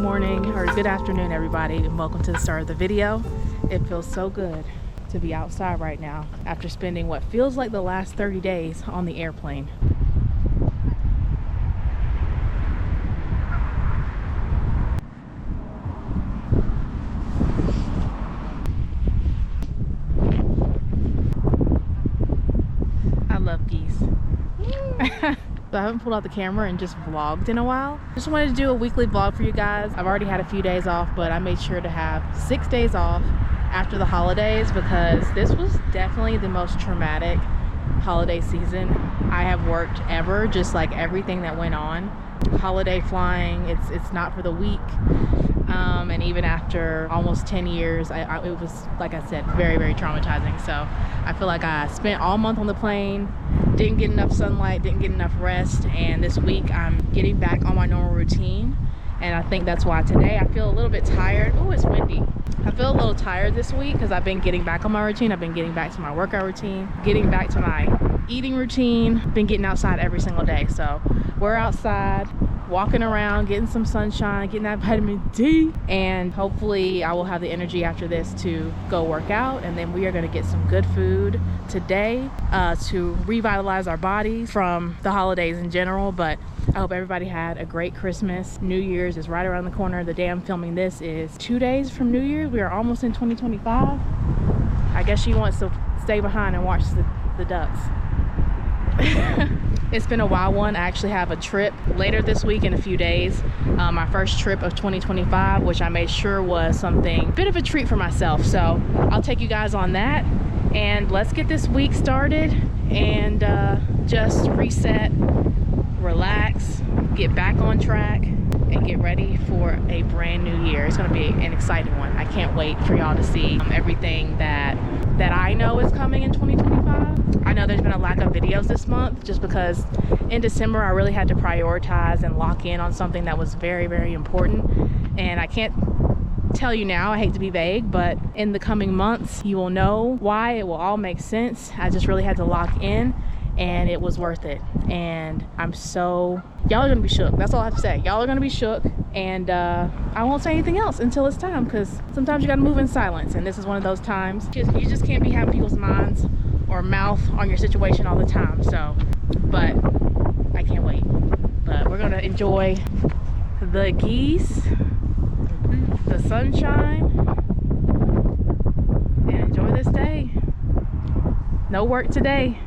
morning or good afternoon, everybody, and welcome to the start of the video. It feels so good to be outside right now after spending what feels like the last 30 days on the airplane. I love geese. So I haven't pulled out the camera and just vlogged in a while. Just wanted to do a weekly vlog for you guys. I've already had a few days off, but I made sure to have 6 days off after the holidays because this was definitely the most traumatic holiday season I have worked ever. Just like everything that went on. Holiday flying, it's not for the weak. And even after almost 10 years, it was, like I said, very, very traumatizing. So I feel like I spent all month on the plane, didn't get enough sunlight, didn't get enough rest, and this week I'm getting back on my normal routine. And I think that's why today I feel a little bit tired. Oh, it's windy. I feel a little tired this week because I've been getting back on my routine. I've been getting back to my workout routine, getting back to my eating routine, been getting outside every single day. So we're outside, walking around, getting some sunshine, getting that vitamin D, and hopefully I will have the energy after this to go work out. And then we are going to get some good food today to revitalize our bodies from the holidays in general. But I hope everybody had a great Christmas. New Year's is right around the corner. The day I'm filming this is 2 days from New Year's. We are almost in 2025. I guess she wants to stay behind and watch the ducks. It's been a wild one. I actually have a trip later this week in a few days. My first trip of 2025, which I made sure was something, bit of a treat for myself. So I'll take you guys on that. And let's get this week started and just reset, relax, get back on track, and get ready for a brand new year. It's gonna be an exciting one. I can't wait for y'all to see everything that I know is coming in 2025. I know there's been a lack of videos this month just because in December I really had to prioritize and lock in on something that was very, very important. And I can't tell you now, I hate to be vague, but in the coming months you will know why. It will all make sense. I just really had to lock in and it was worth it. And I'm so, y'all are gonna be shook. That's all I have to say. Y'all are gonna be shook, and I won't say anything else until it's time, because sometimes you gotta move in silence, and this is one of those times. You just can't be having people's minds or mouth on your situation all the time. So, but I can't wait. But we're gonna enjoy the geese, the sunshine, and enjoy this day. No work today.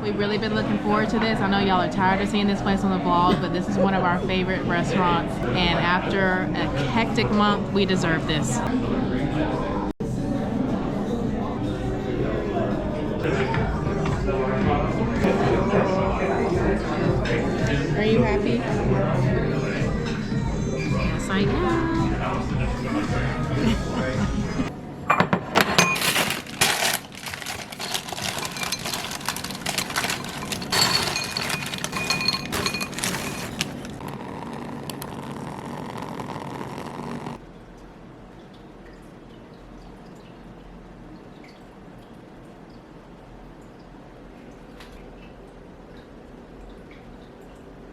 We've really been looking forward to this. I know y'all are tired of seeing this place on the vlog, but this is one of our favorite restaurants. And after a hectic month, we deserve this. Are you happy? Yes, I am.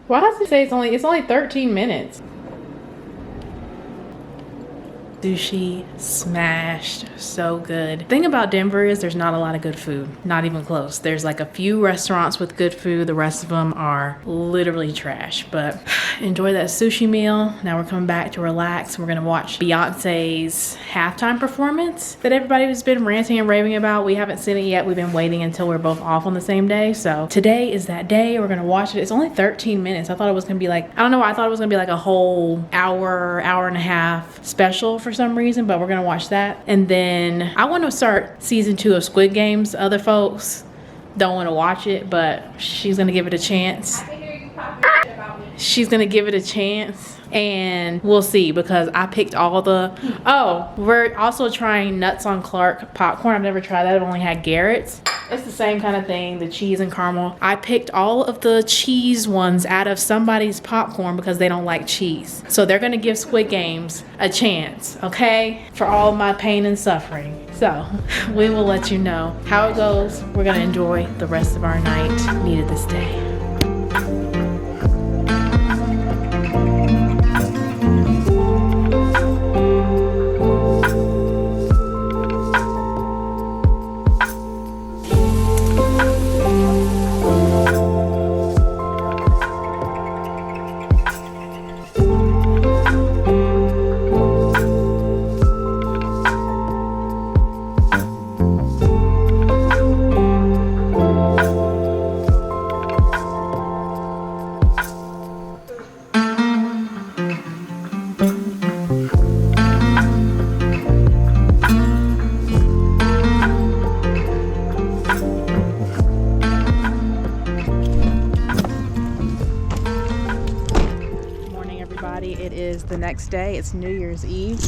Why does it say it's only 13 minutes? Sushi smashed, so good. The thing about Denver is there's not a lot of good food, not even close. There's like a few restaurants with good food. The rest of them are literally trash, but enjoy that sushi meal. Now we're coming back to relax. We're gonna watch Beyonce's halftime performance that everybody has been ranting and raving about. We haven't seen it yet. We've been waiting until we're both off on the same day. So today is that day. We're gonna watch it. It's only 13 minutes. I thought it was gonna be like, I don't know, I thought it was gonna be like a whole hour and a half special for some reason, but we're gonna watch that. And then I want to start season 2 of Squid Games. Other folks don't want to watch it, but she's gonna give it a chance. I can hear you talking about me. she's gonna give it a chance, and we'll see, because I picked all the, oh, we're also trying Nuts on Clark popcorn. I've never tried that. I've only had Garrett's. It's the same kind of thing, the cheese and caramel. I picked all of the cheese ones out of somebody's popcorn because they don't like cheese. So they're gonna give Squid Games a chance, okay? For all my pain and suffering. So we will let you know how it goes. We're gonna enjoy the rest of our night. Needed this day. It is the next day. It's New Year's Eve.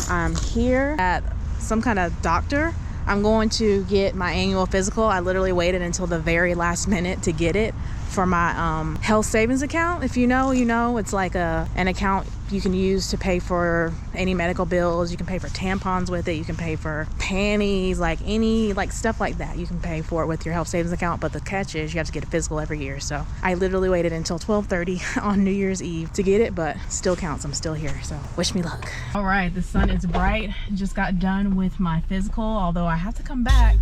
I'm here at some kind of doctor. I'm going to get my annual physical. I literally waited until the very last minute to get it for my health savings account. If you know, you know. It's like an account you can use to pay for any medical bills. You can pay for tampons with it. You can pay for panties, like any stuff like that. You can pay for it with your health savings account. But the catch is you have to get a physical every year. So I literally waited until 12:30 on New Year's Eve to get it, but still counts. I'm still here. So wish me luck. All right, the sun is bright. Just got done with my physical, although I have to come back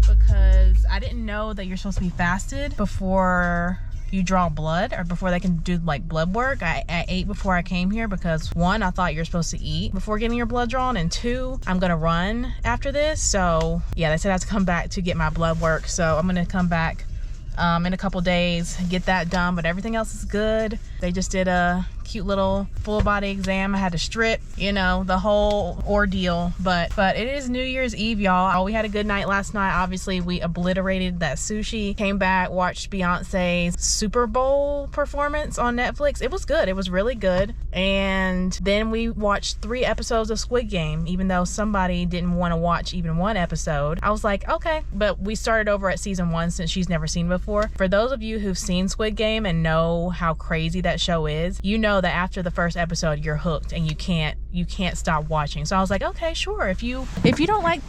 because I didn't know that you're supposed to be fasted before you draw blood, or before they can do like blood work. I ate before I came here because one, I thought you're supposed to eat before getting your blood drawn, and two, I'm gonna run after this. So yeah, they said I have to come back to get my blood work. So I'm gonna come back in a couple days, get that done, but everything else is good. They just did a cute little full body exam. I had to strip, you know, the whole ordeal, but it is New Year's Eve, y'all. We had a good night last night. Obviously we obliterated that sushi, came back, watched Beyonce's Super Bowl performance on Netflix. It was good. It was really good. And then we watched 3 episodes of Squid Game, even though somebody didn't want to watch even 1 episode. I was like, okay, but we started over at season 1 since she's never seen before. For those of you who've seen Squid Game and know how crazy that show is, you know that after the first episode you're hooked and you can't stop watching. So I was like, okay, sure, if you don't like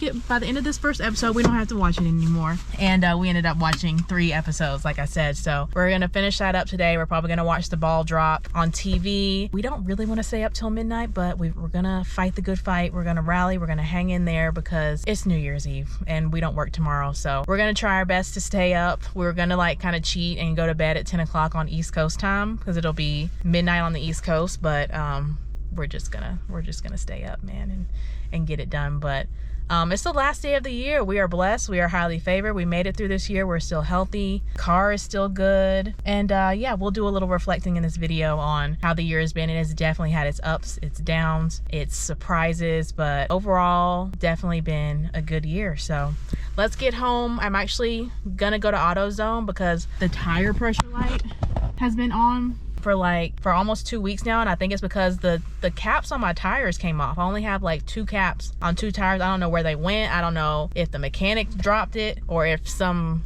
it by the end of this first episode, we don't have to watch it anymore. And we ended up watching 3 episodes, like I said. So we're gonna finish that up today. We're probably gonna watch the ball drop on TV. We don't really want to stay up till midnight, but we're gonna fight the good fight. We're gonna rally, we're gonna hang in there because it's New Year's Eve and we don't work tomorrow. So we're gonna try our best to stay up. We're gonna like kind of cheat and go to bed at 10 o'clock on East Coast time because it'll be midnight on the East Coast, but we're just gonna stay up, man, and get it done. But it's the last day of the year. We are blessed. We are highly favored. We made it through this year. We're still healthy. Car is still good. And yeah, we'll do a little reflecting in this video on how the year has been. It has definitely had its ups, its downs, its surprises, but overall definitely been a good year. So let's get home. I'm actually gonna go to AutoZone because the tire pressure light has been on for almost 2 weeks now, and I think it's because the caps on my tires came off. I only have like 2 caps on 2 tires. I don't know where they went. I don't know if the mechanic dropped it or if some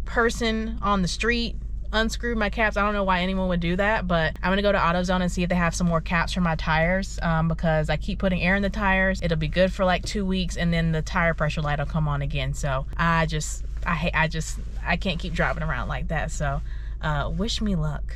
person on the street unscrewed my caps. I don't know why anyone would do that, but I'm gonna go to AutoZone and see if they have some more caps for my tires, because I keep putting air in the tires. It'll be good for like 2 weeks, and then the tire pressure light will come on again. So I can't keep driving around like that. So wish me luck.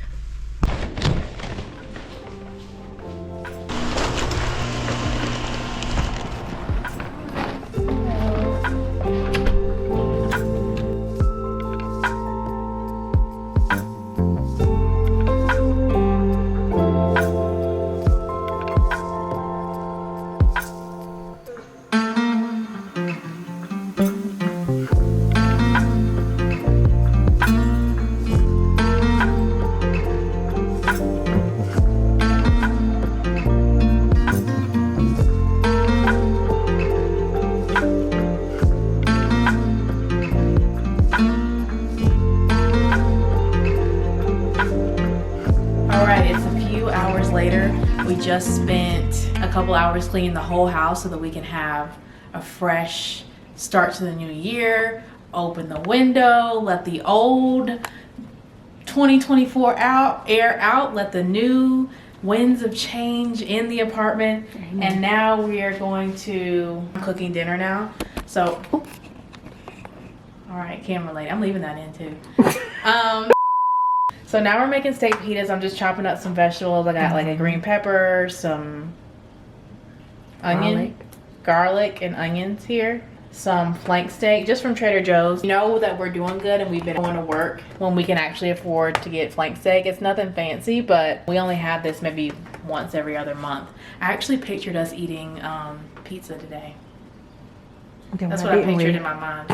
just spent a couple hours cleaning the whole house so that we can have a fresh start to the new year. Open the window, let the old 2024 air out, let the new winds of change in the apartment. And now we are going to cooking dinner now. So, all right, camera lady, I'm leaving that in too. So now we're making steak fajitas. I'm just chopping up some vegetables. I got like a green pepper, some onion, garlic and onions here. Some flank steak just from Trader Joe's. You know that we're doing good and we've been going to work when we can actually afford to get flank steak. It's nothing fancy, but we only have this maybe once every other month. I actually pictured us eating pizza today. That's what I pictured in my mind.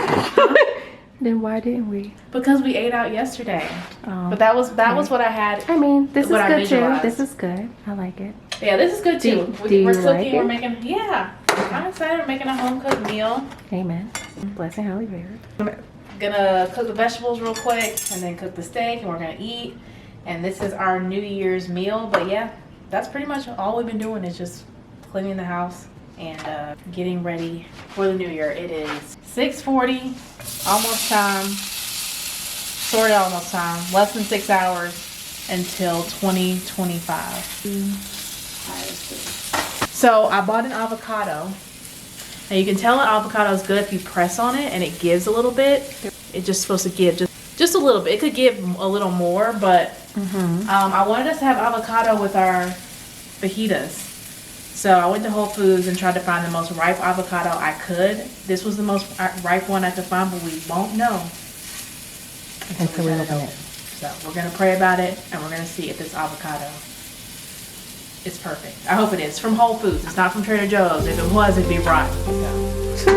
Then why didn't we? Because we ate out yesterday. But that was what I had. I mean, this is good too. This is good. I like it. Yeah, this is good too. We're cooking. Like we're making. Yeah, I'm excited. We're making a home cooked meal. Amen. Blessing Holy Spirit. I'm gonna cook the vegetables real quick and then cook the steak, and we're gonna eat. And this is our New Year's meal. But yeah, that's pretty much all we've been doing is just cleaning the house and getting ready for the new year. It is 6:40, almost time. Sort of almost time. Less than 6 hours until 2025. So I bought an avocado. Now you can tell an avocado is good if you press on it and it gives a little bit. It's just supposed to give just a little bit. It could give a little more, but I wanted us to have avocado with our fajitas. So I went to Whole Foods and tried to find the most ripe avocado I could. This was the most ripe one I could find, but we won't know until we open it. So we're gonna pray about it and we're gonna see if this avocado is perfect. I hope it is. From Whole Foods. It's not from Trader Joe's. If it was, it'd be rotten. So.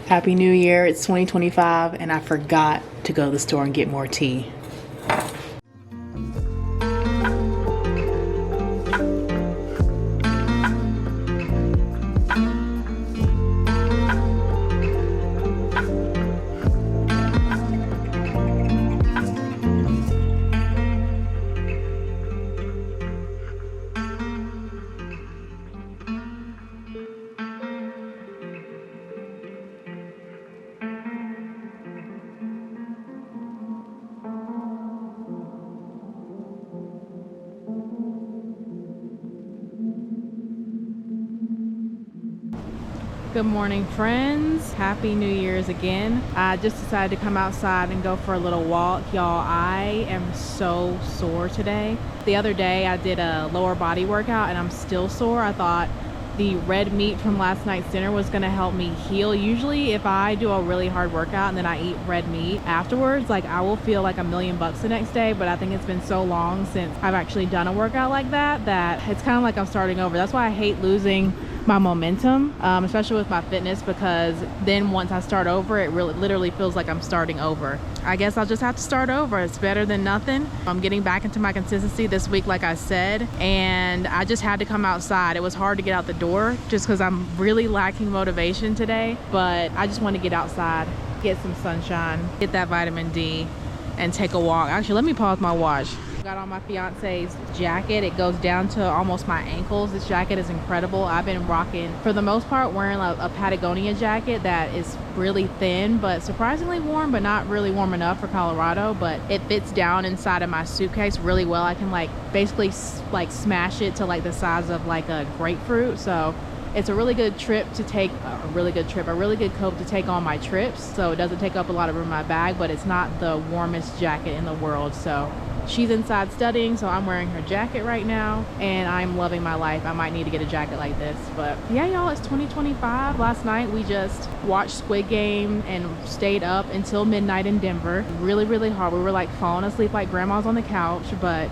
Happy New Year. It's 2025 and I forgot to go to the store and get more tea. Good morning, friends. Happy New Year's again. I just decided to come outside and go for a little walk. Y'all, I am so sore today. The other day I did a lower body workout and I'm still sore. I thought the red meat from last night's dinner was gonna help me heal. Usually if I do a really hard workout and then I eat red meat afterwards, like I will feel like $1,000,000 the next day, but I think it's been so long since I've actually done a workout like that it's kind of like I'm starting over. That's why I hate losing my momentum, especially with my fitness, because then once I start over, it literally feels like I'm starting over. I guess I'll just have to start over. It's better than nothing. I'm getting back into my consistency this week, like I said, and I just had to come outside. It was hard to get out the door just because I'm really lacking motivation today, but I just want to get outside, get some sunshine, get that vitamin D, and take a walk. Actually, let me pause my watch. Got on my fiance's jacket. It goes down to almost my ankles. This jacket is incredible. I've been rocking, for the most part, wearing a Patagonia jacket that is really thin but surprisingly warm, but not really warm enough for Colorado, but it fits down inside of my suitcase really well. I can like basically like smash it to like the size of like a grapefruit. So it's a really good trip to take, a really good coat to take on my trips. So it doesn't take up a lot of room in my bag, but it's not the warmest jacket in the world. So she's inside studying, so I'm wearing her jacket right now and I'm loving my life. I might need to get a jacket like this, but yeah, y'all, it's 2025. Last night we just watched Squid Game and stayed up until midnight in Denver. Really hard. We were like falling asleep like grandmas on the couch, but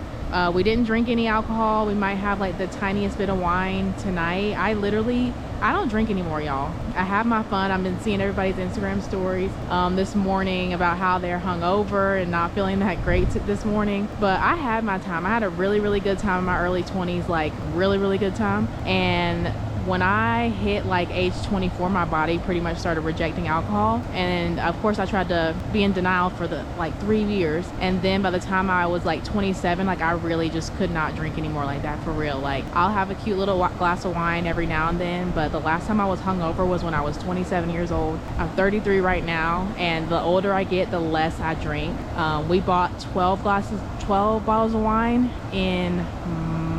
We didn't drink any alcohol. We might have like the tiniest bit of wine tonight. I don't drink anymore, y'all. I have my fun. I've been seeing everybody's Instagram stories this morning about how they're hungover and not feeling that great this morning. But I had my time. I had a really, really good time in my early 20s, like really, really good time. And when I hit like age 24, my body pretty much started rejecting alcohol. And of course I tried to be in denial for the like 3 years. And then by the time I was like 27, like I really just could not drink anymore like that, for real. Like I'll have a cute little glass of wine every now and then, but the last time I was hungover was when I was 27 years old. I'm 33 right now, and the older I get, the less I drink. We bought 12 bottles of wine in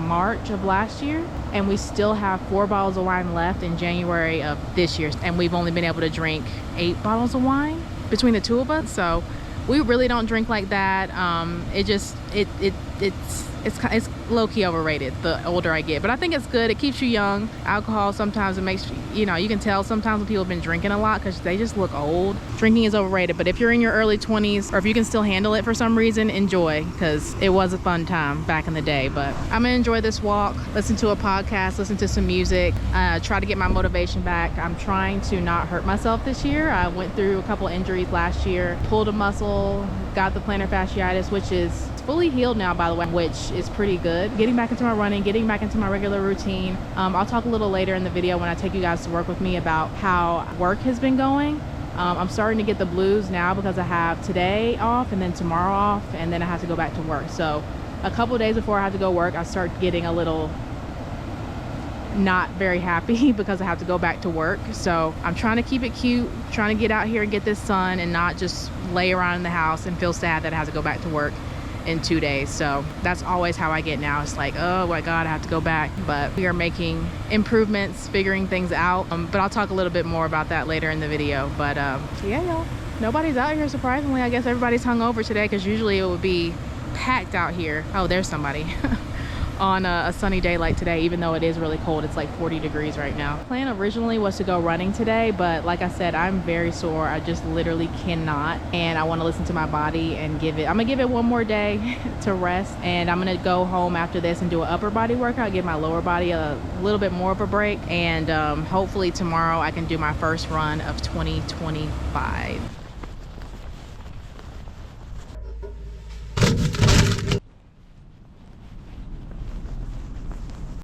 March of last year, and we still have 4 bottles of wine left in January of this year, and we've only been able to drink 8 bottles of wine between the two of us. So we really don't drink like that. It's low-key overrated the older I get, but I think it's good. It keeps you young. Alcohol sometimes it makes you can tell sometimes when people have been drinking a lot because they just look old. Drinking is overrated, but if you're in your early 20s or if you can still handle it for some reason, enjoy, because it was a fun time back in the day. But I'm gonna enjoy this walk, listen to a podcast, listen to some music, try to get my motivation back. I'm trying to not hurt myself this year. I went through a couple injuries last year, pulled a muscle, got the plantar fasciitis, which is fully healed now, by the way, which is pretty good. Getting back into my running, getting back into my regular routine. I'll talk a little later in the video when I take you guys to work with me about how work has been going. I'm starting to get the blues now because I have today off and then tomorrow off, and then I have to go back to work. So a couple days before I have to go work, I start getting a little not very happy because I have to go back to work. So I'm trying to keep it cute, trying to get out here and get this sun and not just lay around in the house and feel sad that I have to go back to work in 2 days. So that's always how I get now. It's like, oh my god, I have to go back. But we are making improvements, figuring things out, but I'll talk a little bit more about that later in the video. But yeah, y'all, nobody's out here, surprisingly. I guess everybody's hungover today because usually it would be packed out here. Oh, there's somebody. On a sunny day like today, even though it is really cold. It's like 40 degrees right now. Plan originally was to go running today, but like I said, I'm very sore. I just literally cannot, and I want to listen to my body and I'm gonna give it one more day to rest, and I'm gonna go home after this and do an upper body workout, give my lower body a little bit more of a break, and hopefully tomorrow I can do my first run of 2025.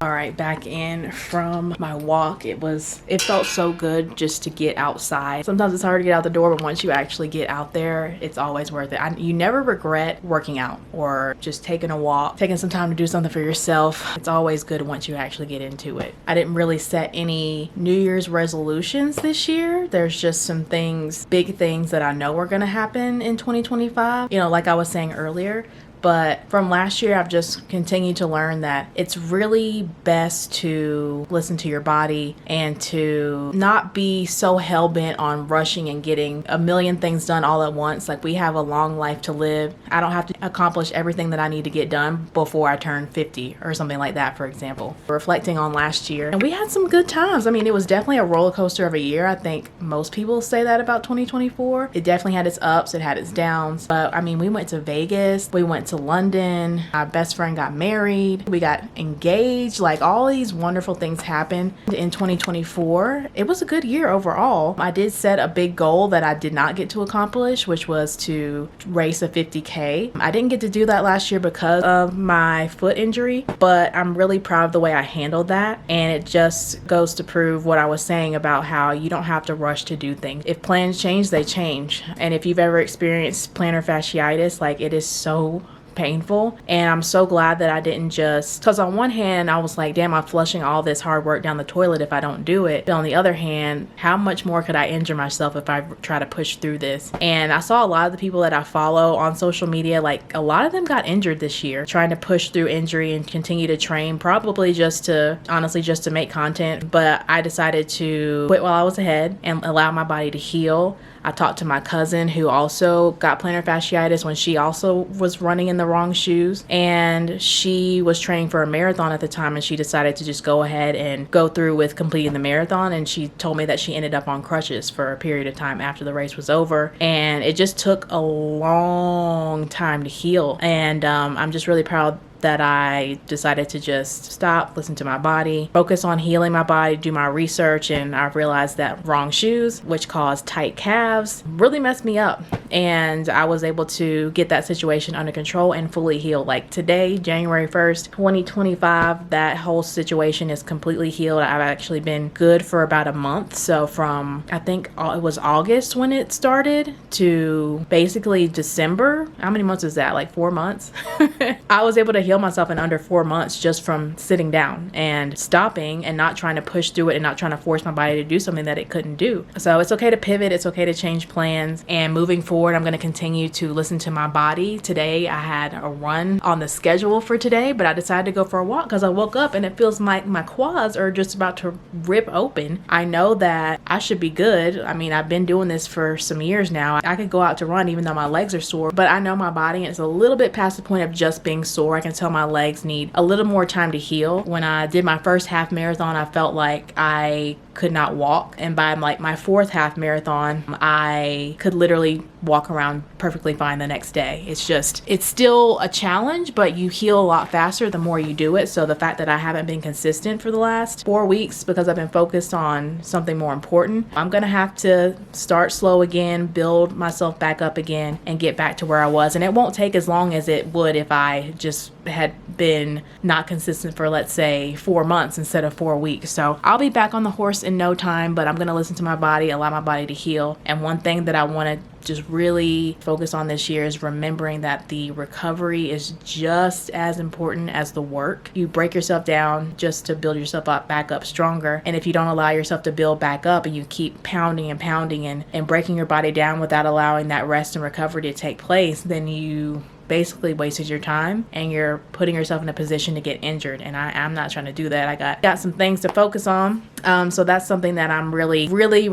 All right, back in from my walk. It felt so good just to get outside. Sometimes it's hard to get out the door, but once you actually get out there, it's always worth it. You never regret working out or just taking a walk, taking some time to do something for yourself. It's always good once you actually get into it. I didn't really set any New Year's resolutions this year. There's just some things, big things that I know are gonna happen in 2025. Like I was saying earlier. But from last year, I've just continued to learn that it's really best to listen to your body and to not be so hell-bent on rushing and getting a million things done all at once. Like, we have a long life to live. I don't have to accomplish everything that I need to get done before I turn 50 or something like that, for example. Reflecting on last year, and we had some good times. I mean, it was definitely a roller coaster of a year. I think most people say that about 2024. It definitely had its ups, it had its downs. But I mean, we went to Vegas, we went to London, my best friend got married, we got engaged. Like, all these wonderful things happened in 2024. It was a good year overall. I did set a big goal that I did not get to accomplish, which was to race a 50K. I didn't get to do that last year because of my foot injury, but I'm really proud of the way I handled that, and it just goes to prove what I was saying about how you don't have to rush to do things. If plans change, they change. And if you've ever experienced plantar fasciitis, like, it is so painful, and I'm so glad that I didn't just, because on one hand I was like, damn, I'm flushing all this hard work down the toilet if I don't do it. But on the other hand, how much more could I injure myself if I try to push through this? And I saw a lot of the people that I follow on social media, like, a lot of them got injured this year trying to push through injury and continue to train, probably just to make content. But I decided to quit while I was ahead and allow my body to heal. I talked to my cousin who also got plantar fasciitis when she also was running in the wrong shoes, and she was training for a marathon at the time, and she decided to just go ahead and go through with completing the marathon. And she told me that she ended up on crutches for a period of time after the race was over, and it just took a long time to heal. And I'm just really proud that I decided to just stop, listen to my body, focus on healing my body, do my research, and I realized that wrong shoes, which caused tight calves, really messed me up. And I was able to get that situation under control and fully heal. Like today, January 1st, 2025, that whole situation is completely healed. I've actually been good for about a month. So from, I think it was August when it started to basically December. How many months is that? Like 4 months? I was able to heal myself in under 4 months just from sitting down and stopping and not trying to push through it and not trying to force my body to do something that it couldn't do. So it's okay to pivot. It's okay to change plans. And moving forward, I'm going to continue to listen to my body. Today, I had a run on the schedule for today, but I decided to go for a walk because I woke up and it feels like my quads are just about to rip open. I know that I should be good. I mean, I've been doing this for some years now. I could go out to run even though my legs are sore, but I know my body is a little bit past the point of just being sore. I can tell my legs need a little more time to heal. When I did my first half marathon, I felt like I could not walk, and by like my fourth half marathon, I could literally walk around perfectly fine the next day. It's still a challenge, but you heal a lot faster the more you do it. So the fact that I haven't been consistent for the last 4 weeks because I've been focused on something more important, I'm gonna have to start slow again, build myself back up again, and get back to where I was. And it won't take as long as it would if I just had been not consistent for, let's say, 4 months instead of 4 weeks. So I'll be back on the horse in no time, but I'm gonna listen to my body, allow my body to heal. And one thing that I want to just really focus on this year is remembering that the recovery is just as important as the work. You break yourself down just to build yourself up back up stronger, and if you don't allow yourself to build back up and you keep pounding and breaking your body down without allowing that rest and recovery to take place, then you basically wasted your time and you're putting yourself in a position to get injured. And I'm not trying to do that. I got some things to focus on. So that's something that I'm really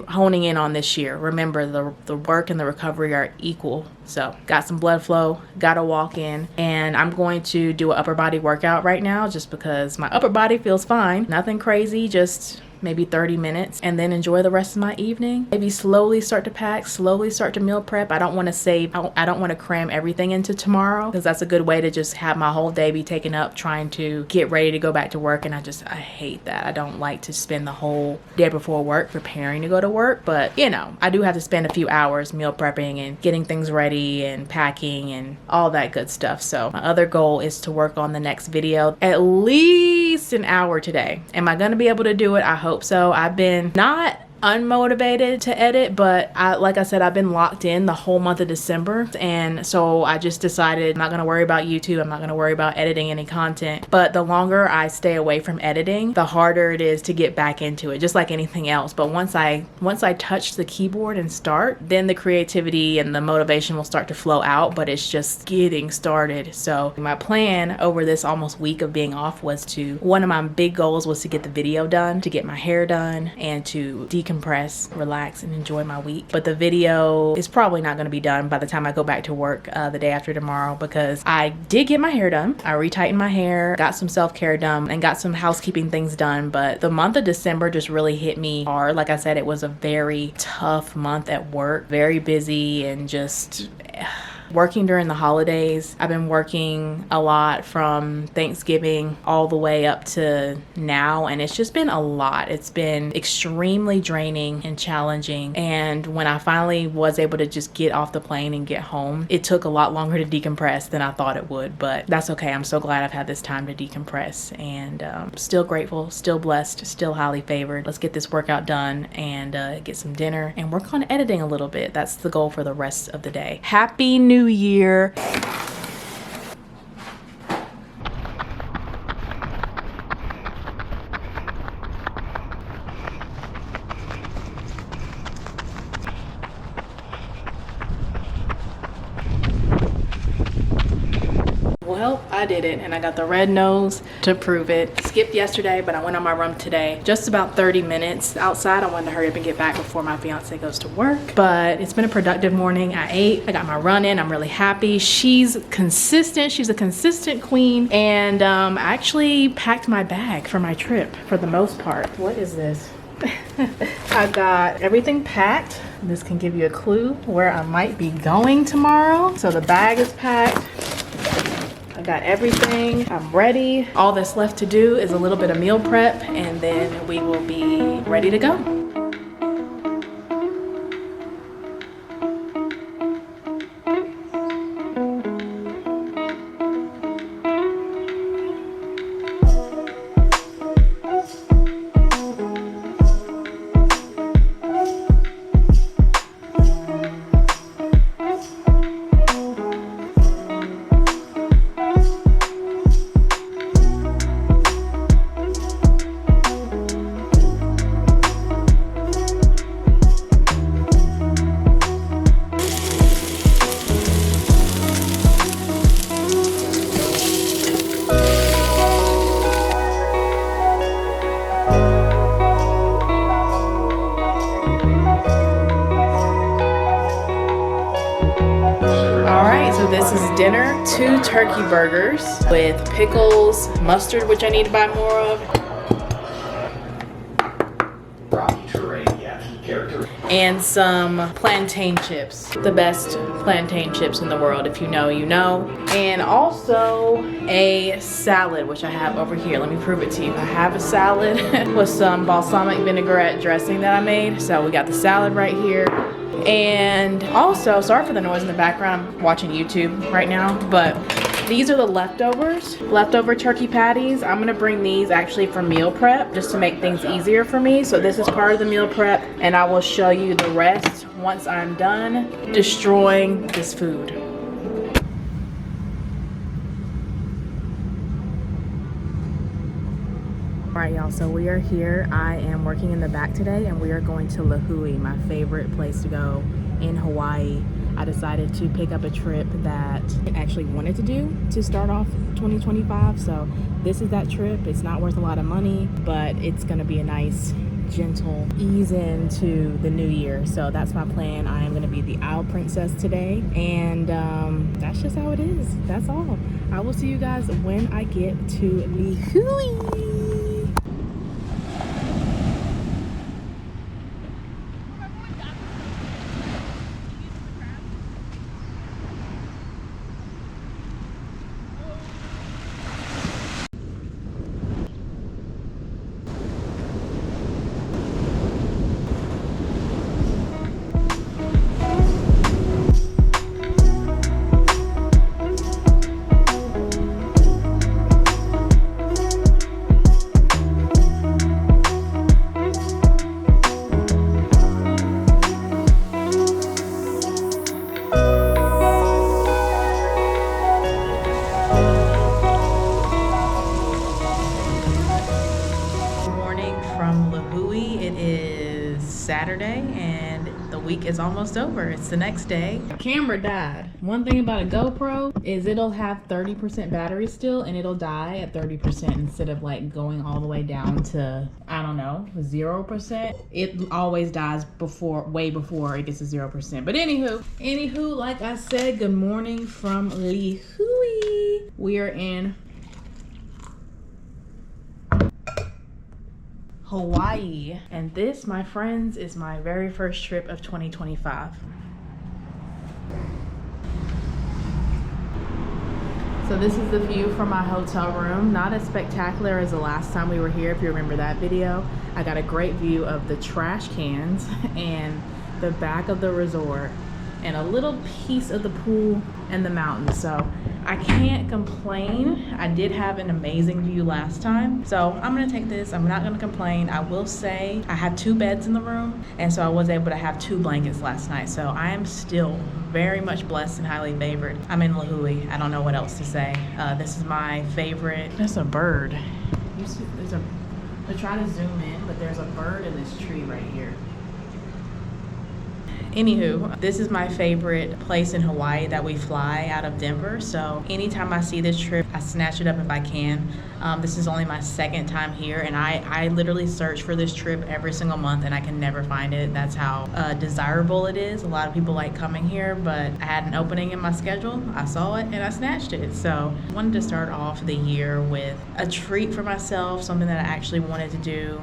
honing in on this year. Remember, the work and the recovery are equal. So got some blood flow, got to walk in, and I'm going to do an upper body workout right now just because my upper body feels fine. Nothing crazy, just maybe 30 minutes, and then enjoy the rest of my evening. Maybe slowly start to pack, slowly start to meal prep. I don't want to cram everything into tomorrow because that's a good way to just have my whole day be taken up trying to get ready to go back to work. And I hate that. I don't like to spend the whole day before work preparing to go to work, but you know, I do have to spend a few hours meal prepping and getting things ready and packing and all that good stuff. So my other goal is to work on the next video at least an hour today. Am I going to be able to do it? I hope so. I've been not unmotivated to edit, but like I said, I've been locked in the whole month of December, and so I just decided I'm not going to worry about YouTube. I'm not going to worry about editing any content. But the longer I stay away from editing, the harder it is to get back into it, just like anything else. But once I touch the keyboard and start, then the creativity and the motivation will start to flow out, but it's just getting started. So my plan over this almost week of being off was one of my big goals was to get the video done, to get my hair done, and to decompress, relax, and enjoy my week. But the video is probably not going to be done by the time I go back to work the day after tomorrow, because I did get my hair done. I retightened my hair, got some self-care done, and got some housekeeping things done. But the month of December just really hit me hard. Like I said, it was a very tough month at work, very busy, and just working during the holidays. I've been working a lot from Thanksgiving all the way up to now, and it's just been a lot. It's been extremely draining and challenging, and when I finally was able to just get off the plane and get home, it took a lot longer to decompress than I thought it would, but that's okay. I'm so glad I've had this time to decompress, and still grateful, still blessed, still highly favored. Let's get this workout done and get some dinner and work on editing a little bit. That's the goal for the rest of the day. Happy New Year. Well, I did it, and I got the red nose to prove it. Skipped yesterday, but I went on my run today. Just about 30 minutes outside. I wanted to hurry up and get back before my fiance goes to work. But it's been a productive morning. I ate, I got my run in. I'm really happy. She's consistent. She's a consistent queen. And I actually packed my bag for my trip for the most part. What is this? I got everything packed. This can give you a clue where I might be going tomorrow. So the bag is packed. I got everything. I'm ready. All that's left to do is a little bit of meal prep, and then we will be ready to go. This is dinner, 2 turkey burgers with pickles, mustard, which I need to buy more of, and some plantain chips. The best plantain chips in the world. If you know, you know. And also a salad, which I have over here. Let me prove it to you. I have a salad with some balsamic vinaigrette dressing that I made. So we got the salad right here. And also, sorry for the noise in the background, I'm watching YouTube right now, but these are the leftover turkey patties. I'm gonna bring these actually for meal prep just to make things easier for me. So this is part of the meal prep, and I will show you the rest once I'm done destroying this food. Alright y'all, so we are here. I am working in the back today, and we are going to Lahui, my favorite place to go in Hawaii. I decided to pick up a trip that I actually wanted to do to start off 2025. So this is that trip. It's not worth a lot of money, but it's gonna be a nice, gentle ease into the new year. So that's my plan. I am gonna be the Isle Princess today, and that's just how it is. That's all. I will see you guys when I get to Lahui. Saturday, and the week is almost over. It's the next day. Camera died. One thing about a GoPro is it'll have 30% battery still, and it'll die at 30% instead of like going all the way down to, I don't know, 0%. It always dies way before it gets to 0%. But anywho, like I said, good morning from Lahui. We are in Hawaii, and this, my friends, is my very first trip of 2025. So this is the view from my hotel room. Not as spectacular as the last time we were here, if you remember that video. I got a great view of the trash cans and the back of the resort and a little piece of the pool and the mountains. So I can't complain. I did have an amazing view last time, so I'm gonna take this. I'm not gonna complain. I will say I have 2 beds in the room, and so I was able to have 2 blankets last night. So I am still very much blessed and highly favored. I'm in Lahui. I don't know what else to say. This is my favorite. That's a bird. You see, I'm trying to zoom in, but there's a bird in this tree right here. Anywho, this is my favorite place in Hawaii that we fly out of Denver. So anytime I see this trip, I snatch it up if I can. This is only my 2nd time here, and I literally search for this trip every single month, and I can never find it. That's how desirable it is. A lot of people like coming here, but I had an opening in my schedule. I saw it and I snatched it. So I wanted to start off the year with a treat for myself, something that I actually wanted to do.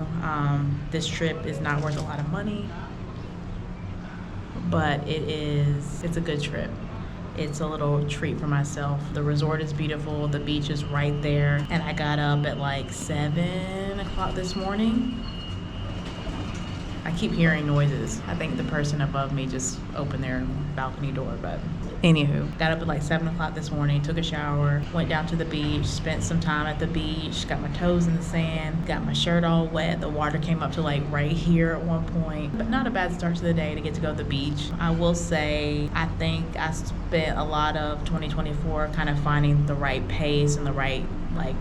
This trip is not worth a lot of money, but it's a good trip. it's a little treat for myself. The resort is beautiful, the beach is right there, and I got up at like 7 o'clock this morning. I keep hearing noises. I think the person above me just opened their balcony door, but anywho, got up at like 7 o'clock this morning, took a shower, went down to the beach, spent some time at the beach, got my toes in the sand, got my shirt all wet. The water came up to like right here at one point, but not a bad start to the day to get to go to the beach. I will say, I think I spent a lot of 2024 kind of finding the right pace and the right like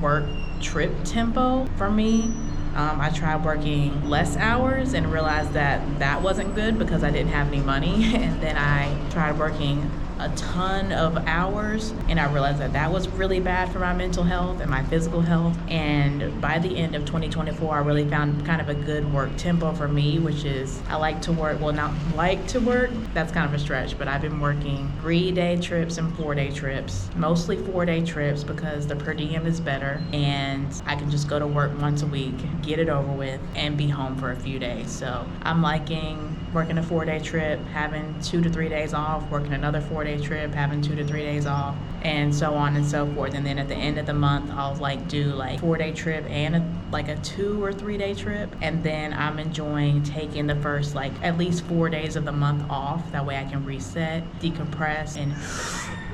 work trip tempo for me. I tried working less hours and realized that that wasn't good because I didn't have any money. And then I tried working a ton of hours, and I realized that that was really bad for my mental health and my physical health. And by the end of 2024, I really found kind of a good work tempo for me, which is I like to work, well, not like to work, that's kind of a stretch, but I've been working 3-day trips and 4-day trips, mostly 4-day trips because the per diem is better and I can just go to work once a week, get it over with, and be home for a few days. So I'm liking working a 4-day trip, having 2 to 3 days off, working another 4-day trip, having 2 to 3 days off, and so on and so forth. And then at the end of the month, I'll like do like 4-day trip and a 2 or 3 day trip. And then I'm enjoying taking the first like at least 4 days of the month off. That way I can reset, decompress, and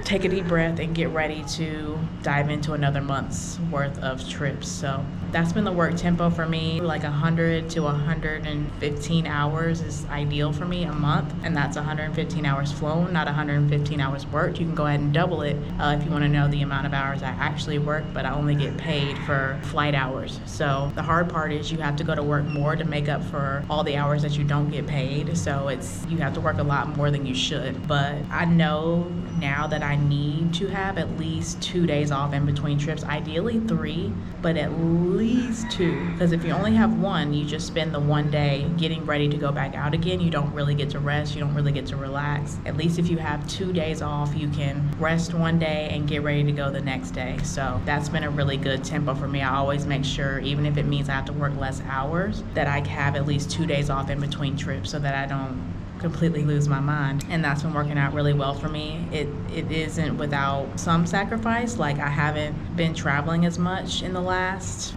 take a deep breath and get ready to dive into another month's worth of trips. So that's been the work tempo for me. Like 100 to 115 hours is ideal for me a month, and that's 115 hours flown, not 115 hours worked. You can go ahead and double it if you want to know the amount of hours I actually work, but I only get paid for flight hours. So the hard part is you have to go to work more to make up for all the hours that you don't get paid. So you have to work a lot more than you should. But I know now that I need to have at least 2 days off in between trips, ideally 3, but at least 2, because if you only have 1, you just spend the 1 day getting ready to go back out again. You don't really get to rest, you don't really get to relax. At least if you have 2 days off, you can rest 1 day and get ready to go the next day. So that's been a really good tempo for me. I always make sure, even if it means I have to work less hours, that I have at least 2 days off in between trips so that I don't completely lose my mind. And that's been working out really well for me. It isn't without some sacrifice. Like I haven't been traveling as much in the last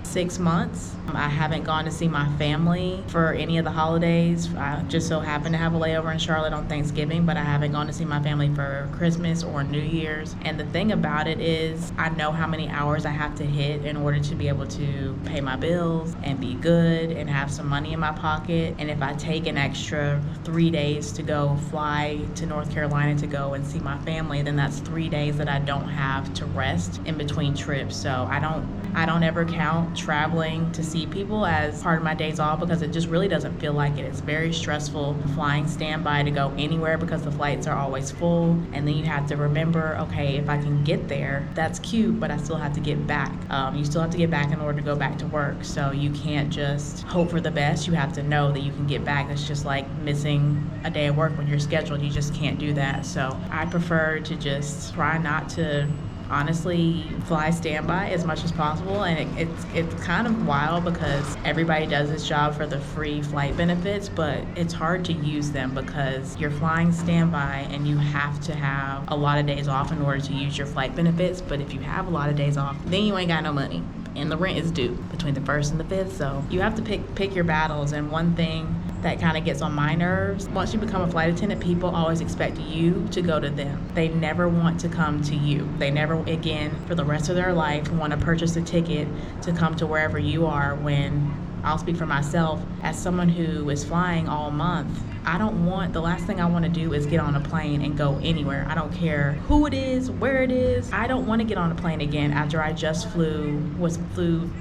6 months. I haven't gone to see my family for any of the holidays. I just so happened to have a layover in Charlotte on Thanksgiving, but I haven't gone to see my family for Christmas or New Year's. And the thing about it is I know how many hours I have to hit in order to be able to pay my bills and be good and have some money in my pocket. And if I take an extra 3 days to go fly to North Carolina to go and see my family, then that's 3 days that I don't have to rest in between trips. So I don't ever count traveling to see people as part of my days off because it just really doesn't feel like it. It's very stressful flying standby to go anywhere because the flights are always full, and then you have to remember, okay, if I can get there, that's cute, but I still have to get back. You still have to get back in order to go back to work. So you can't just hope for the best. You have to know that you can get back. It's just like missing a day of work when you're scheduled. You just can't do that. So I prefer to just try not to honestly fly standby as much as possible. And it's kind of wild because everybody does this job for the free flight benefits, but it's hard to use them because you're flying standby and you have to have a lot of days off in order to use your flight benefits. But if you have a lot of days off, then you ain't got no money, and the rent is due between the 1st and the 5th. So you have to pick your battles. And one thing that kind of gets on my nerves, once you become a flight attendant, people always expect you to go to them. They never want to come to you. They never, again, for the rest of their life, want to purchase a ticket to come to wherever you are. When I'll speak for myself, as someone who is flying all month, the last thing I want to do is get on a plane and go anywhere. I don't care who it is, where it is. I don't want to get on a plane again after I just flew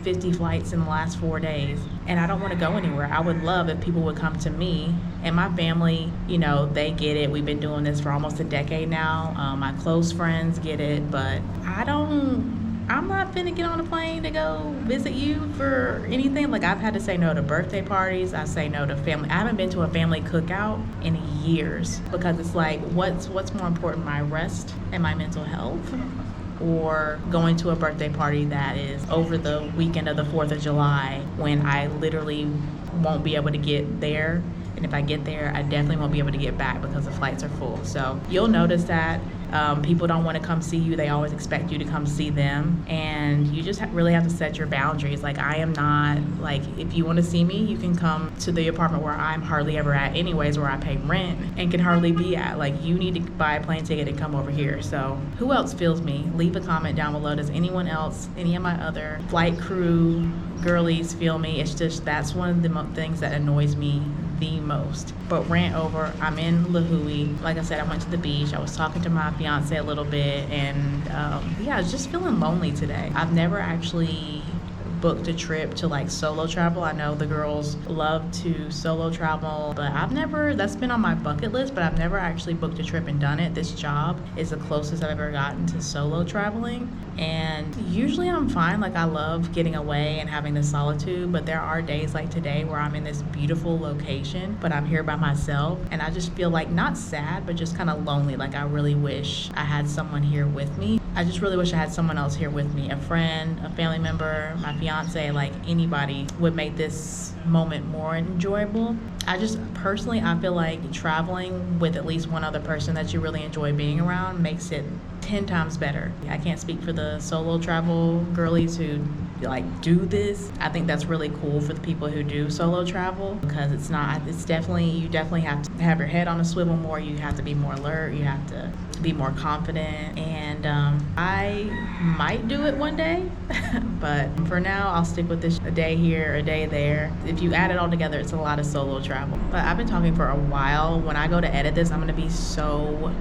50 flights in the last 4 days. And I don't want to go anywhere. I would love if people would come to me, and my family, they get it. We've been doing this for almost a decade now. My close friends get it, but I'm not finna get on a plane to go visit you for anything. Like, I've had to say no to birthday parties. I say no to family. I haven't been to a family cookout in years because it's like, what's more important, my rest and my mental health, or going to a birthday party that is over the weekend of the 4th of July when I literally won't be able to get there? And and if I get there, I definitely won't be able to get back because the flights are full. So you'll notice that people don't want to come see you. They always expect you to come see them, and you just really have to set your boundaries. Like, I am not, like, if you want to see me, you can come to the apartment where I'm hardly ever at anyways, where I pay rent and can hardly be at. Like, you need to buy a plane ticket and come over here. So who else feels me? Leave a comment down below. Does anyone else, any of my other flight crew girlies feel me? It's just, that's one of the things that annoys me the most. But rant over, I'm in Lahui. Like I said, I went to the beach. I was talking to my fiance a little bit, and yeah, I was just feeling lonely today. I've never actually booked a trip to like solo travel. I know the girls love to solo travel, but I've never, that's been on my bucket list, but I've never actually booked a trip and done it. This job is the closest I've ever gotten to solo traveling, and usually I'm fine. Like, I love getting away and having the solitude, but there are days like today where I'm in this beautiful location, but I'm here by myself, and I just feel like not sad, but just kind of lonely. Like, I really wish I had someone here with me. I just really wish I had someone else here with me, a friend, a family member, my fiance, like anybody would make this moment more enjoyable. I just personally, I feel like traveling with at least one other person that you really enjoy being around makes it 10 times better. I can't speak for the solo travel girlies who like do this. I think that's really cool for the people who do solo travel, because it's definitely, you definitely have to have your head on a swivel more. You have to be more alert. You have to be more confident, and I might do it one day but for now I'll stick with this, a day here, a day there. If you add it all together, it's a lot of solo travel. But I've been talking for a while. When I go to edit this, I'm gonna be so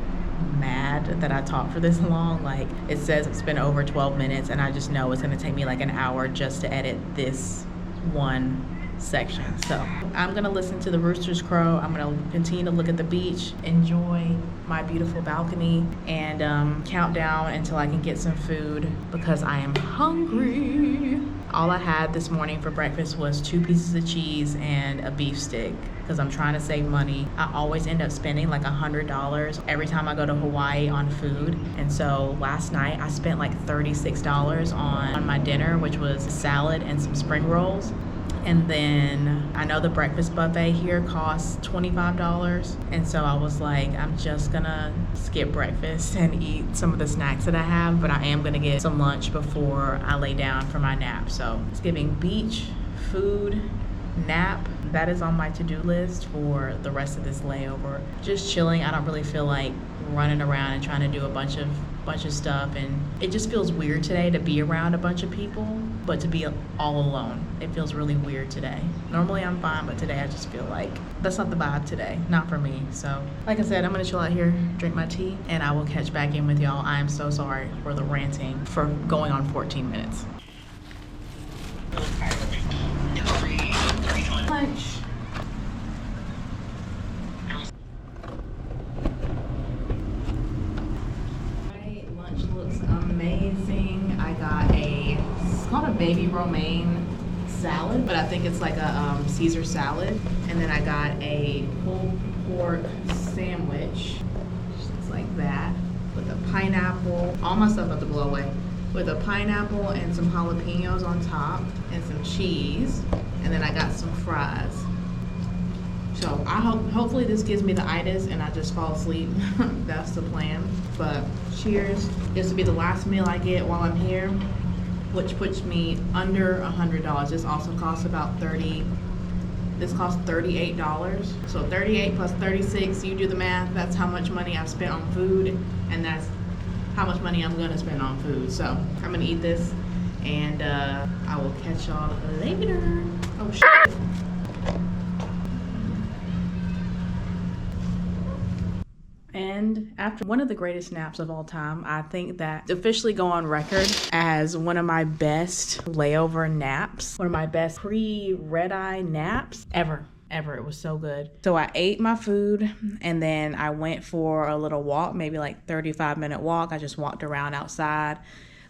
mad that I talked for this long. Like, it says it's been over 12 minutes, and I just know it's gonna take me like an hour just to edit this one section. So I'm gonna listen to the roosters crow. I'm gonna continue to look at the beach, enjoy my beautiful balcony, and count down until I can get some food because I am hungry. All I had this morning for breakfast was 2 pieces of cheese and a beef stick, because I'm trying to save money. I always end up spending like $100 every time I go to Hawaii on food. And so last night I spent like $36 on my dinner, which was salad and some spring rolls. And then I know the breakfast buffet here costs $25. And so I was like, I'm just gonna skip breakfast and eat some of the snacks that I have, but I am gonna get some lunch before I lay down for my nap. So it's giving beach, food, nap. That is on my to-do list for the rest of this layover. Just chilling. I don't really feel like running around and trying to do a bunch of stuff, and it just feels weird today to be around a bunch of people, but to be all alone, it feels really weird today. Normally I'm fine, but today I just feel like that's not the vibe today, not for me. So like I said, I'm gonna chill out here, drink my tea, and I will catch back in with y'all. I am so sorry for the ranting for going on 14 minutes. Lunch. Amazing. I got it's called a baby romaine salad, but I think it's like a Caesar salad. And then I got a pulled pork sandwich, just like that, with a pineapple. All my stuff about to blow away. With a pineapple and some jalapenos on top and some cheese. And then I got some fries. So hopefully this gives me the itis and I just fall asleep. That's the plan. But cheers. This will be the last meal I get while I'm here, which puts me under $100. This also costs about this costs $38. So 38 plus 36, you do the math. That's how much money I've spent on food, and that's how much money I'm gonna spend on food. So I'm gonna eat this, and I will catch y'all later. Oh shit. And after one of the greatest naps of all time, I think that officially go on record as one of my best layover naps, one of my best pre-red-eye naps ever. It was so good. So I ate my food, and then I went for a little walk, maybe like 35-minute walk. I just walked around outside,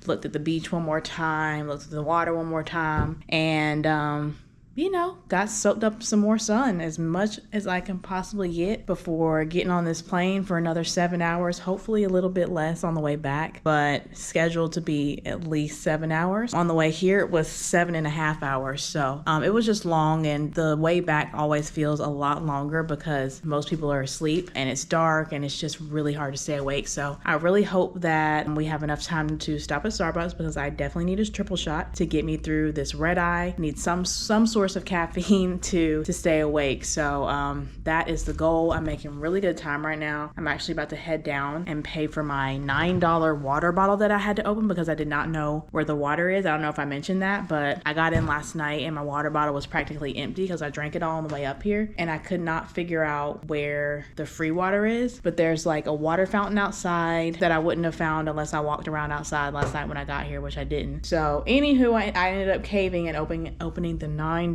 looked at the beach one more time, looked at the water one more time, and you know, got soaked up some more sun, as much as I can possibly get before getting on this plane for another 7 hours, hopefully a little bit less on the way back, but scheduled to be at least 7 hours. On the way here, it was 7.5 hours. So it was just long, and the way back always feels a lot longer because most people are asleep and it's dark and it's just really hard to stay awake. So I really hope that we have enough time to stop at Starbucks, because I definitely need a triple shot to get me through this red eye. Need some sort of caffeine to stay awake. So that is the goal. I'm making really good time right now. I'm actually about to head down and pay for my $9 water bottle that I had to open because I did not know where the water is. I don't know if I mentioned that, but I got in last night and my water bottle was practically empty because I drank it all on the way up here, and I could not figure out where the free water is. But there's like a water fountain outside that I wouldn't have found unless I walked around outside last night when I got here, which I didn't. So anywho, I ended up caving and opening the $9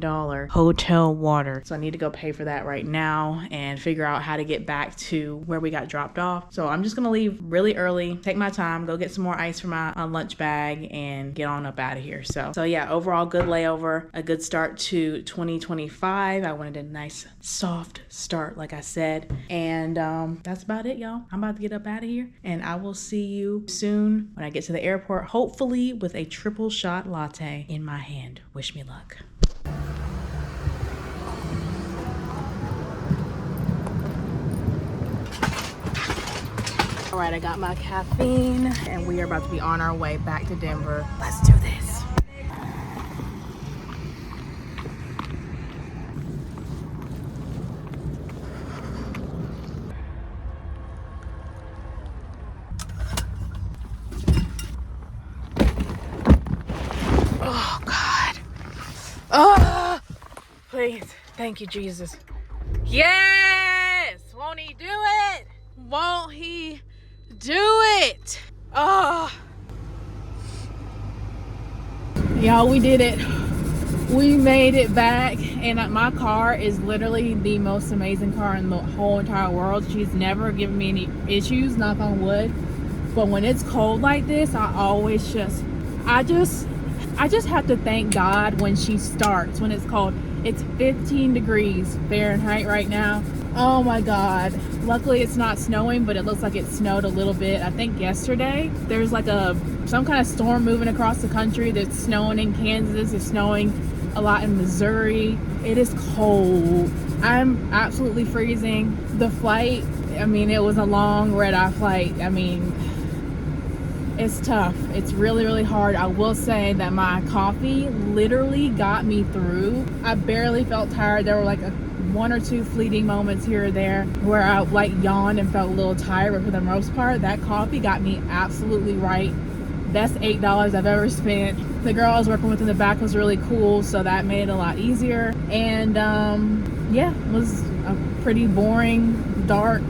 hotel water. So I need to go pay for that right now and figure out how to get back to where we got dropped off. So I'm just gonna leave really early, take my time, go get some more ice for my lunch bag, and get on up out of here. So yeah, overall good layover, a good start to 2025. I wanted a nice soft start, like I said, and that's about it, y'all. I'm about to get up out of here, and I will see you soon when I get to the airport, hopefully with a triple shot latte in my hand. Wish me luck. All right, I got my caffeine and we are about to be on our way back to Denver. Let's do this. Oh God. Oh, please. Thank you, Jesus. Yes. Won't he do it? Won't he do it? Oh, y'all, we did it. We made it back, and my car is literally the most amazing car in the whole entire world. She's never given me any issues, knock on wood. But when it's cold like this, I just have to thank God when she starts, when it's cold. It's 15 degrees Fahrenheit right now. Oh my God. Luckily it's not snowing, but it looks like it snowed a little bit. I think yesterday there's like some kind of storm moving across the country. That's snowing in Kansas. It's snowing a lot in Missouri. It is cold. I'm absolutely freezing. The flight, I mean, it was a long red-eye flight. I mean, it's tough. It's really, really hard. I will say that my coffee literally got me through. I barely felt tired. There were like one or two fleeting moments here or there where I like yawned and felt a little tired, but for the most part, that coffee got me absolutely right. Best $8 I've ever spent. The girl I was working with in the back was really cool, so that made it a lot easier. And yeah, it was a pretty boring, dark,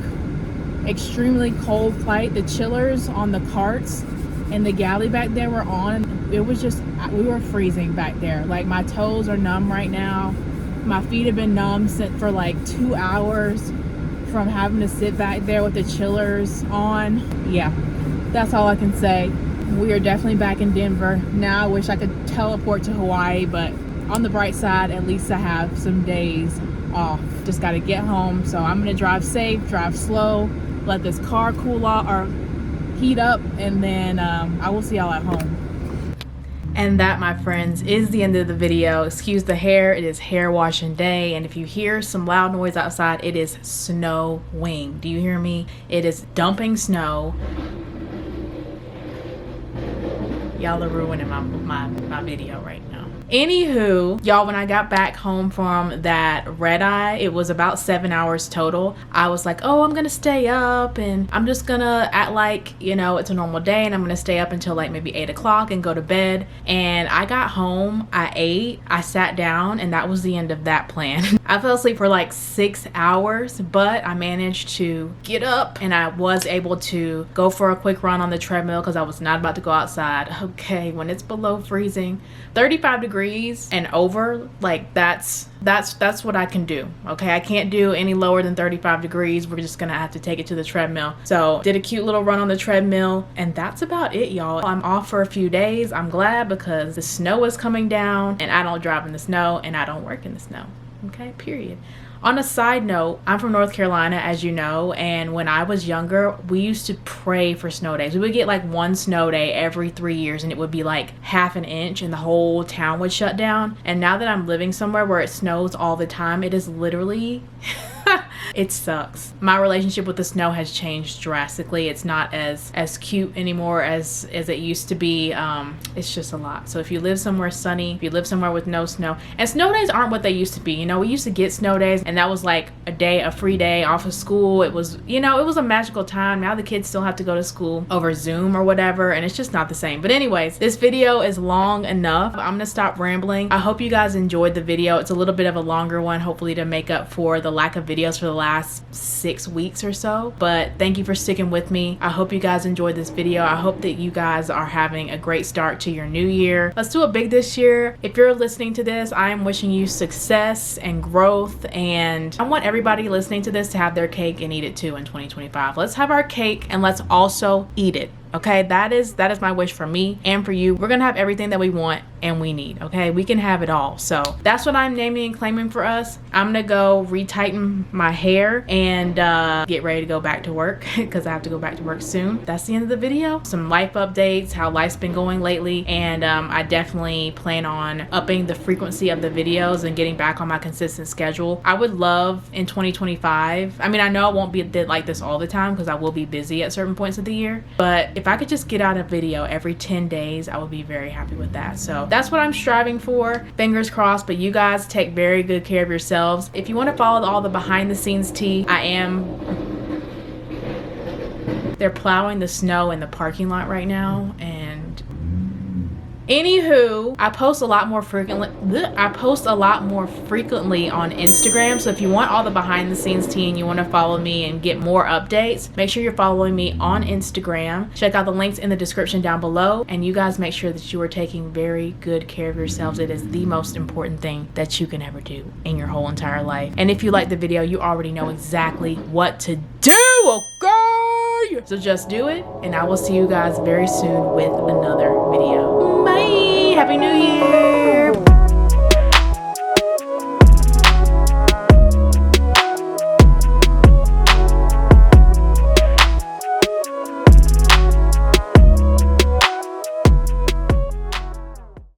extremely cold flight. The chillers on the carts and the galley back there were on. It was just, we were freezing back there. Like, my toes are numb right now. My feet have been numb for like 2 hours from having to sit back there with the chillers on. Yeah, that's all I can say. We are definitely back in Denver. Now I wish I could teleport to Hawaii, but on the bright side, at least I have some days off. Just got to get home. So I'm going to drive safe, drive slow, let this car cool off or heat up, and then I will see y'all at home. And that, my friends, is the end of the video. Excuse the hair, it is hair washing day, and if you hear some loud noise outside, it is snowing. Do you hear me? It is dumping snow. Y'all are ruining my video right now. Anywho, y'all, when I got back home from that red eye, it was about 7 hours total. I was like, oh, I'm gonna stay up and I'm just gonna act like, you know, it's a normal day, and I'm gonna stay up until like maybe 8 o'clock and go to bed. And I got home, I ate, I sat down, and that was the end of that plan. I fell asleep for like 6 hours, but I managed to get up and I was able to go for a quick run on the treadmill because I was not about to go outside. Okay, when it's below freezing, 35 degrees degrees and over, like that's what I can do. Okay, I can't do any lower than 35 degrees. We're just gonna have to take it to the treadmill. So did a cute little run on the treadmill, and that's about it, y'all. I'm off for a few days. I'm glad because the snow is coming down and I don't drive in the snow and I don't work in the snow. Okay, period. On a side note, I'm from North Carolina, as you know, and when I was younger, we used to pray for snow days. We would get like one snow day every 3 years, and it would be like half an inch and the whole town would shut down. And now that I'm living somewhere where it snows all the time, it is literally it sucks. My relationship with the snow has changed drastically. It's not as cute anymore as it used to be. It's just a lot. So if you live somewhere sunny, if you live somewhere with no snow, and snow days aren't what they used to be. You know, we used to get snow days and that was like a free day off of school. It was, you know, it was a magical time. Now the kids still have to go to school over Zoom or whatever, and it's just not the same. But anyways, this video is long enough. I'm gonna stop rambling. I hope you guys enjoyed the video. It's a little bit of a longer one, hopefully to make up for the lack of videos for the last 6 weeks or so. But thank you for sticking with me. I hope you guys enjoyed this video. I hope that you guys are having a great start to your new year. Let's do it big this year. If you're listening to this, I am wishing you success and growth, and I want everybody listening to this to have their cake and eat it too in 2025. Let's have our cake and let's also eat it. Okay, that is my wish for me and for you. We're gonna have everything that we want and we need. Okay, we can have it all. So that's what I'm naming and claiming for us. I'm gonna go retighten my hair and get ready to go back to work because I have to go back to work soon. That's the end of the video. Some life updates, how life's been going lately, and I definitely plan on upping the frequency of the videos and getting back on my consistent schedule. I would love in 2025, I mean, I know I won't be like this all the time because I will be busy at certain points of the year, but if I could just get out a video every 10 days, I would be very happy with that. So that's what I'm striving for. Fingers crossed, but you guys take very good care of yourselves. If you want to follow all the behind the scenes tea, they're plowing the snow in the parking lot right now, and anywho, I post a lot more frequently on Instagram. So if you want all the behind the scenes tea and you want to follow me and get more updates, make sure you're following me on Instagram. Check out the links in the description down below, and you guys make sure that you are taking very good care of yourselves. It is the most important thing that you can ever do in your whole entire life. And if you like the video, you already know exactly what to do, okay? So just do it, and I will see you guys very soon with another video. Bye! Happy New Year!